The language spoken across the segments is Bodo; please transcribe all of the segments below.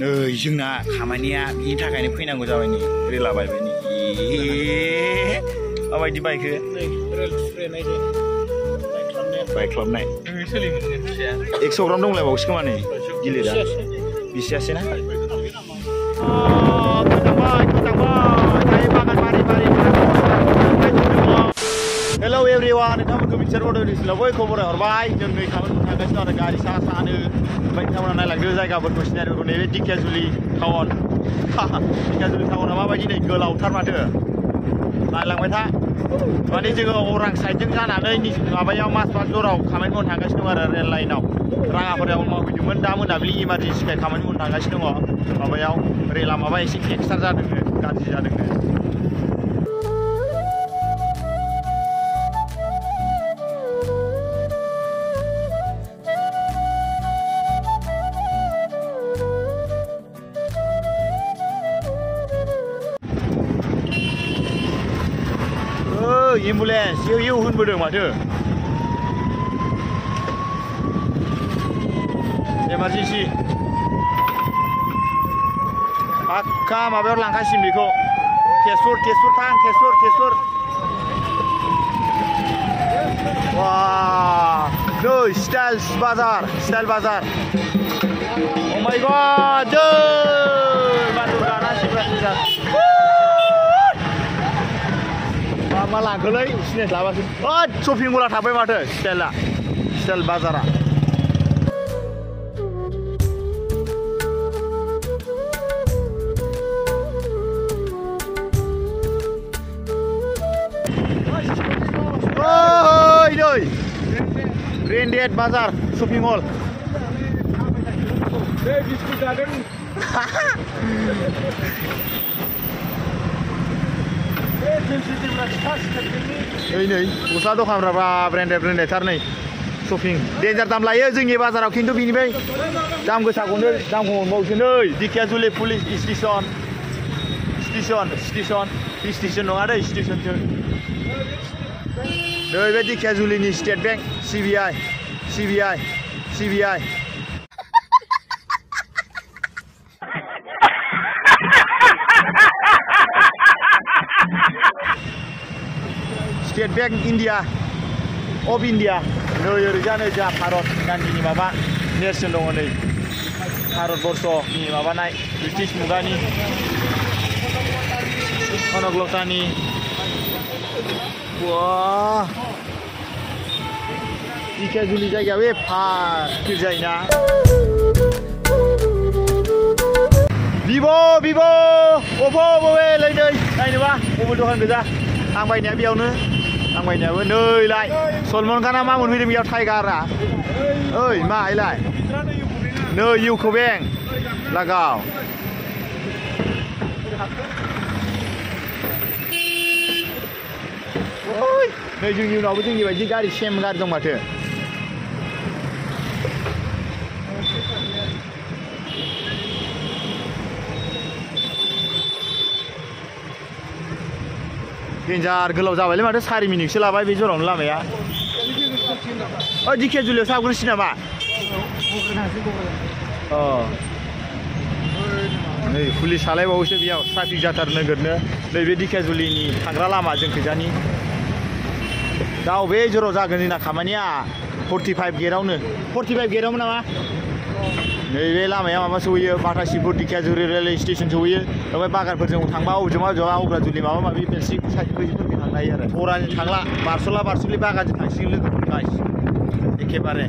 जोंना खामानिया बिनि थाखायनो फैनांगौ जाबाय नै रेला बायबाय नै माबायदि बायखो बायख्लाबनाय 100 ग्राम दंलायबावसो खोमा नै गिलिरा बिसियासै ना Hello everyone, नोंथांमोनखौ मिथिसार बड' निउसआव बयखौबो बराय हरबाय जों नै खामानि थांगासिनो आरो गारि सा सानो ओमफ्राय नोंथांमोना नायलांदो जायगाफोरखौ सिनारिफोरखौ नैबे धेकियाजुलि टाउन धेकियाजुलि टाउना माबायदि नै गोलावथार माथो नायलांबाय था माने जोङो अरां साइडजों जानानै माबायाव मासबास जराव खामानि मावनो थांगासिनो दं आरो रेल लाइनाव राङाफोराव मावफैदोंमोन दा मोनाबिलि इमारजेन्सिखाय खामानि मावनो थांगासिनो दङ माबायाव रेला माबा एसे एक्सट्रा जादोंनो गाज्रि जादोंनो एम्बुलेन्स इउ होनबोदों माथो इमारजेन्सि पाक्का माबायाव लांखासिम बेखौ तेजपुर थां तेजपुर वा नै स्टाइल बाजार Oh my god बाथौ गाना शिवरात्रि मा लांखोलै सिनाय लाबासो शपिं मला थाबाय माथो स्टाइल बाजारा नै ब्रेन्डेड बाजार शपिं मल नै गस्ला दखानफ्रा ब्रेन्डेड थार नै शपिं डेन्जार दाम लायो जोंनि बाजाराव खिन्थु बिनिफ्राय दाम गोसाखौनो दामखौ मोनबावसो नै धेकियाजुलि पुलिस स्टेसन नङा दै स्टेसनसो नै बे धेकियाजुलिनि state bank SBI state bank of India नै ओरैजानो जोंहा भारत गान्धीनि माबा नेरसोन दङ नै भारतबर्षनि माबानाय ब्रिटिश मुगानि कनकलतानि धेकियाजुलि जायगायाव बे गिदिर जायोना VIVO Oppo लायनै नायनोबा मबाइल दखान गोजा आं बायनाया बेयावनो आं बायनायाबो नै लाय सलमान खाना मा मोनफैदों बेयाव टाइगारा ओइ मा इलाय नै इउक' बेंक लागाव नै जोंनि उनावबो जोंनि बायदि गारि सेम गारि दं माथो डेन्जार गोलाव जाबायलै माथो 4 मिनिटसो लाबाय बे जरावनो लामाया धेकियाजुलियाव साबग्रोसै नामा नै पुलिस सालायबावोसो बेयाव ट्राफिक जाथार नोगोरनो नैबे धेकियाजुलिनि थांग्रा लामा जों खैजानि दा बबे जराव जागोन जोंना खामानिया 45 गेटआवमोन नामा नैबे लामाया माबा सहैयो बाटासिपुर धेकियाजुलि रेलवे स्टेसन सहैयो ओमफ्राय बागानफोरजों थांबा अबेजों अग्राजुलि माबा माबि बेलसि साइडफोरजों थांनो हायो आरो बराजों थांला बारस'लि बागानजों थांसिगोन लोगोफोर गाइस एखेबारे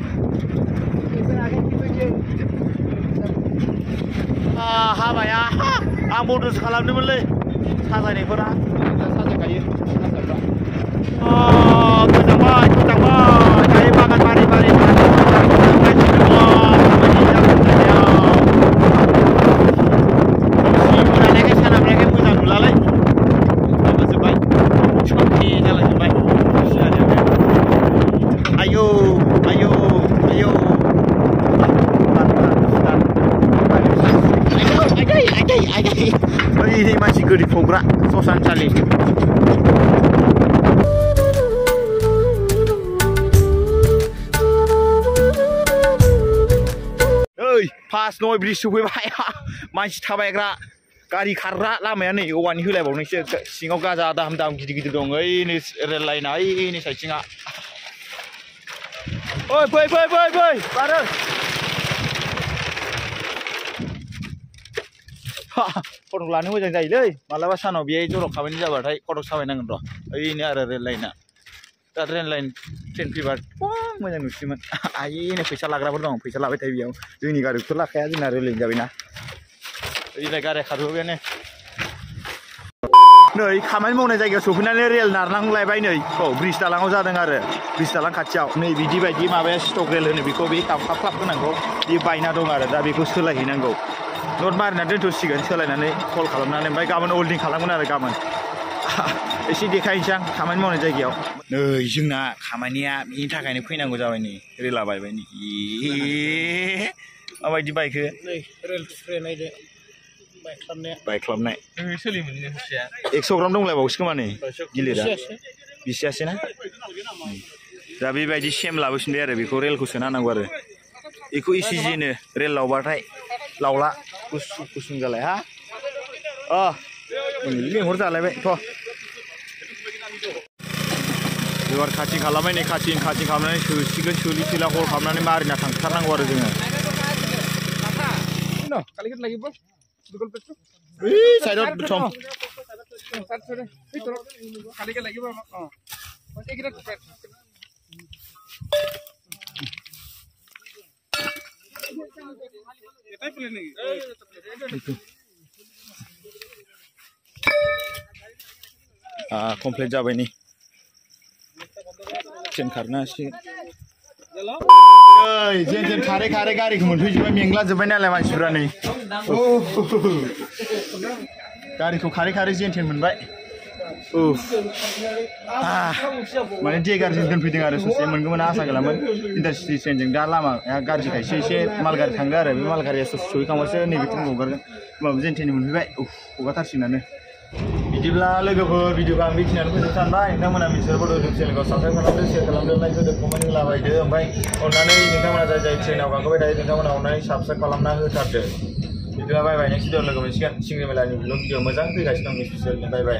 हाबाया आं बन्दसो खालामदोंमोनलै साजायनायफोरा साजायखायो गोजांबाय दायो बागान बारि ini masih gede fograk sosan cali बास नय ब्रिज सफैबाय मानसि थाबायग्रा गारि खारग्रा लामाया नै औवानि होलायबावनोसो सिङाव गाजा दाम दाम गिदिर गिदिर दं ओइनै रेल लाइना ओइनै साइडथिंआ ओइ फै फै फै फै बारो फटक लानो मोजां जायोलै मालाबा सानाव बेहाय जरक खामानि जाबाथाय फटक साफायनांगोन र' ओइनो आरो रेल लाइना दा रेल लाइन ट्रेन फैबा मोजां नुसिगोन आयैनो फैसा लाग्राफोर दं फैसा लाबाय थायो बेयाव जोंनि गारिखौथ' लाखाया जोंना रेल लाइन जाबायना ओइलाय गारिया खारबोबायानो नै खामानि मावनाय जायगायाव सफैनानै रेल नारनांलायबाय नै औ ब्रिज दालाङाव जादों आरो ब्रिज दालां खाथियाव नै बिदि बायदि माबाया स्टक रेल होनो बेखौ बे खाफ्लाब गोनांखौ बे बायना दं आरो दा बेखौ सोलायहैनांगौ नट मारिना दोनथ'सिगोन सोलायनानै कल खालामनानै ओमफ्राय गाबोन अल्डिं खालामगोन आरो गाबोन एसे देखायनोसै आं खामानि मावनाय जायगायाव नै जोंना खामानिया बेनि थाखायनो फैनांगौ जाबाय नै रेला बायबाय नै माबायदि बायखो नै रेल ट्रेन नायदो बायख्लाबनाय सोलियोमोन 100 ग्राम दंलायबावोसो खोमा नै गिलिरा बिसियासै ना दा बेबायदि सेम लाबोफिनबाय आरो बेखौ रेलखौ सोना होनांगौ आरो बेखौ इसिजिनो रेल लावबाथाय लावला गुसुं गुसुं जालाय हा लेंहर जालायबाय थ' एबार काटिं खालामबाय नै काटिं खालामनानै सोसिगोन सोलि सोला हल खालामनानै मारिना थांथारनांगौ आरो जोङो साइडआव सम कमप्लिट जाबाय नै ट्रेन खारनो हासिगोन जेन जेन खारै खारै गारिखौ मोनफैजोब्बाय मेंला जोब्बाय नालाय मानसिफ्रा नै गारिखौ खारै खारै जेन थेन मोनबाय माने देगारजों दोनफैदों आरो ससे मोनगौमोन आसा खालामोन इन्टारसिटि ट्रेनजों दा लामाया गाज्रिखायसो एसे माल गारि थांदों आरो बे माल गारिया ससे सहैखांबासो नैबे ट्रेनखौ हगारगोन होमबाबो जेन थेन मोनफैबाय हगारथारसिगोनानो बिदिब्ला लोगोफोर भिडिअखौ आं बेखिनियानो फोजोबनो सानबाय नोंथांमोना मिथिसार बड' इउटुब चेनेलखौ साबस्क्राइब खालामदो शेयार खालामदो लाइक होदो कमेन्ट होलाबायदो ओमफ्राय अननानै नोंथांमोना जाय जाय ट्रेनाव गाखोबाय थायो नोंथांमोना अननानै साबस्क्राइब खालामना होथारदो बिदिब्ला बाय बाय नेक्स्ट भिडिअ लोगो मोनसिगोन सिंग्रि मेलानि भिडिअ मोजां फैगासिनो दं नेक्स्ट भिडिअ बाय बाय